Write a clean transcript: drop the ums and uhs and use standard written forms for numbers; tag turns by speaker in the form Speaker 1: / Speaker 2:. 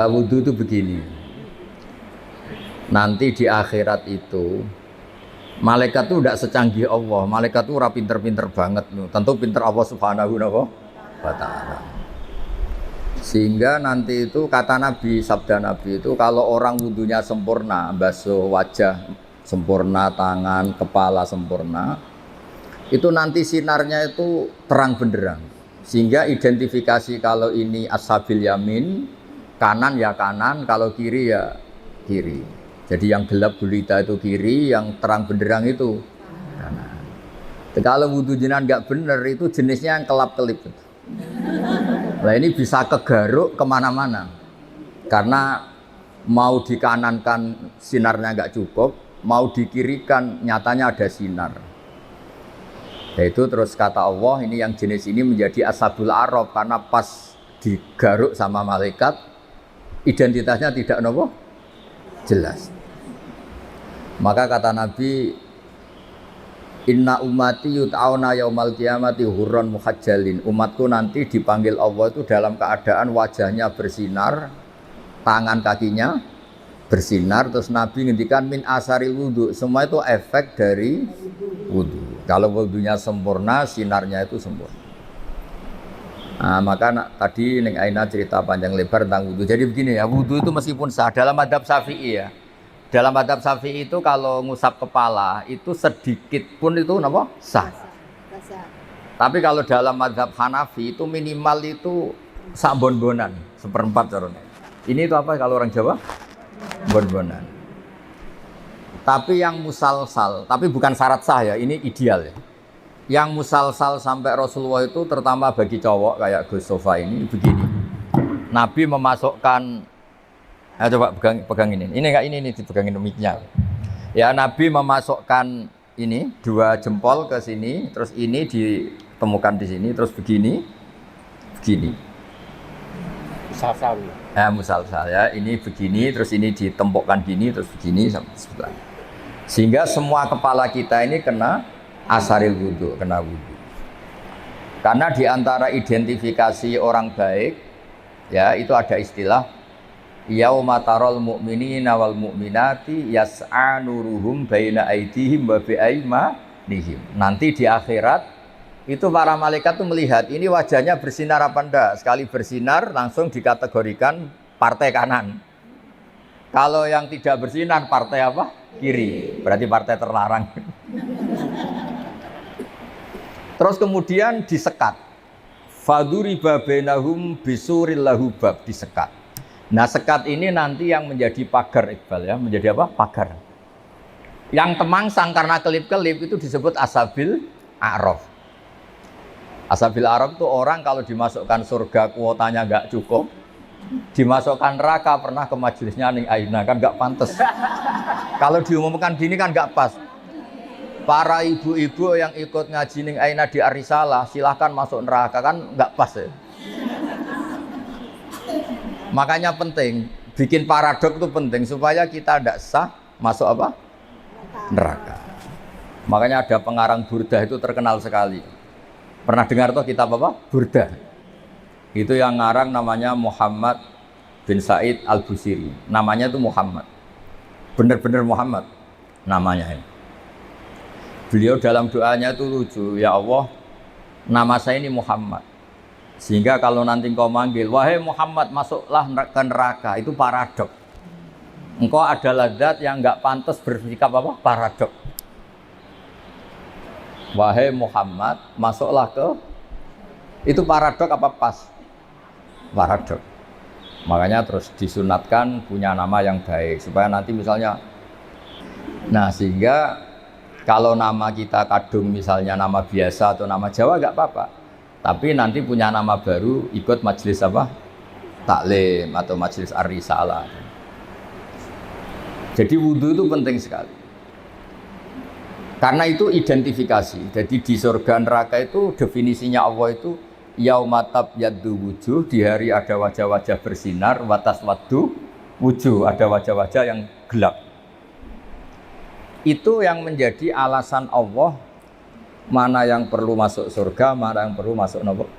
Speaker 1: Wudhu itu begini, nanti di akhirat itu malaikat itu tidak secanggih Allah. Malaikat itu ora pinter-pinter banget, tentu pinter Allah Subhanahu wa ta'ala. Sehingga nanti itu kata Nabi, sabda Nabi itu kalau orang wudhunya sempurna, basuh wajah sempurna, tangan, kepala sempurna, itu nanti sinarnya itu terang benderang. Sehingga identifikasi kalau ini ashabil yamin, kanan ya kanan, kalau kiri ya kiri. Jadi yang gelap gulita itu kiri, yang terang benderang itu kanan. Kalau wudhu jenengan nggak bener itu jenisnya yang kelap-kelip. Nah ini bisa kegaruk kemana-mana. Karena mau dikanankan sinarnya nggak cukup, mau dikirikan nyatanya ada sinar. Yaitu terus kata Allah ini yang jenis ini menjadi ashabul araf karena pas digaruk sama malaikat identitasnya tidak jelas. Maka kata Nabi, inna ummati yut'auna yaumal qiyamati hurran muhajjalin. Umatku nanti dipanggil Allah itu dalam keadaan wajahnya bersinar, tangan kakinya bersinar. Terus Nabi ngendikan min asaril wudu. Semua itu efek dari wudu. Kalau wudunya sempurna, sinarnya itu sempurna. Nah, maka tadi Neng Aina cerita panjang lebar tentang wudu. Jadi begini ya, wudu itu meskipun sah dalam madzhab Syafi'i ya. Dalam madzhab Syafi'i itu kalau ngusap kepala itu sedikit pun itu sah. Tapi kalau dalam madzhab Hanafi itu minimal itu sak bon-bonan, seperempat caranya. Ini itu apa kalau orang Jawa? Bon-bonan. Tapi yang musalsal, tapi bukan syarat sah ya, ini ideal ya. Yang musalsal sampai Rasulullah itu terutama bagi cowok kayak Gus Sofa ini begini. Nabi memasukkan, coba pegang ini. Ini enggak ini dipegangin mic-nya. Ya Nabi memasukkan ini dua jempol ke sini, terus ini ditemukan di sini, terus begini.
Speaker 2: Musalsal.
Speaker 1: Musalsal ya. Ini begini, terus ini ditempokkan gini, terus begini sampai sebelah. Sehingga semua kepala kita ini kena asaril wudu, kena wudu. Karena diantara identifikasi orang baik, ya itu ada istilah yauma taral mu'minina wal mu'minati yas'a nuruhum baina aydihim wa bi aymanihim. Nanti di akhirat itu para malaikat tuh melihat ini wajahnya bersinar apa enggak. Sekali bersinar langsung dikategorikan partai kanan. Kalau yang tidak bersinar partai apa? Kiri. Berarti partai terlarang. Terus kemudian disekat. Faduriba bainahum bisuril lahu bab, disekat. Nah, sekat ini nanti yang menjadi pagar Iqbal ya, menjadi apa? Pagar. Yang temangsang karena kelip-kelip itu disebut ashabil a'raf. Ashabil a'raf itu orang kalau dimasukkan surga kuotanya enggak cukup, dimasukkan neraka pernah ke majelisnya Ning Aina kan enggak pantas. Kalau diumumkan gini kan enggak pas. Para ibu-ibu yang ikut ngaji Ning Aina di Arisalah silahkan masuk neraka kan enggak pas ya. Makanya penting bikin paradok itu penting supaya kita tidak sah masuk apa? Neraka. Makanya ada pengarang Burdah itu terkenal sekali. Pernah dengar tuh kitab apa? Burdah. Itu yang ngarang namanya Muhammad bin Said Al-Busiri. Namanya itu Muhammad. Benar-benar Muhammad namanya ini. Beliau dalam doanya itu lucu, ya Allah, nama saya ini Muhammad. Sehingga kalau nanti engkau manggil, wahai Muhammad masuklah ke neraka, itu paradok. Engkau adalah zat yang enggak pantas bersikap apa? Paradok. Wahai Muhammad masuklah ke, itu paradok apa pas? Paradok. Makanya terus disunatkan punya nama yang baik supaya nanti misalnya, nah sehingga kalau nama kita kadung misalnya nama biasa atau nama Jawa enggak apa-apa. Tapi nanti punya nama baru ikut majelis apa? Taklim atau majelis ar-risalah. Jadi wudhu itu penting sekali. Karena itu identifikasi. Jadi di surga neraka itu definisinya Allah itu yaumatab yaddu wujuh, di hari ada wajah-wajah bersinar, watas waddu wujuh, ada wajah-wajah yang gelap. Itu yang menjadi alasan Allah mana yang perlu masuk surga, mana yang perlu masuk neraka.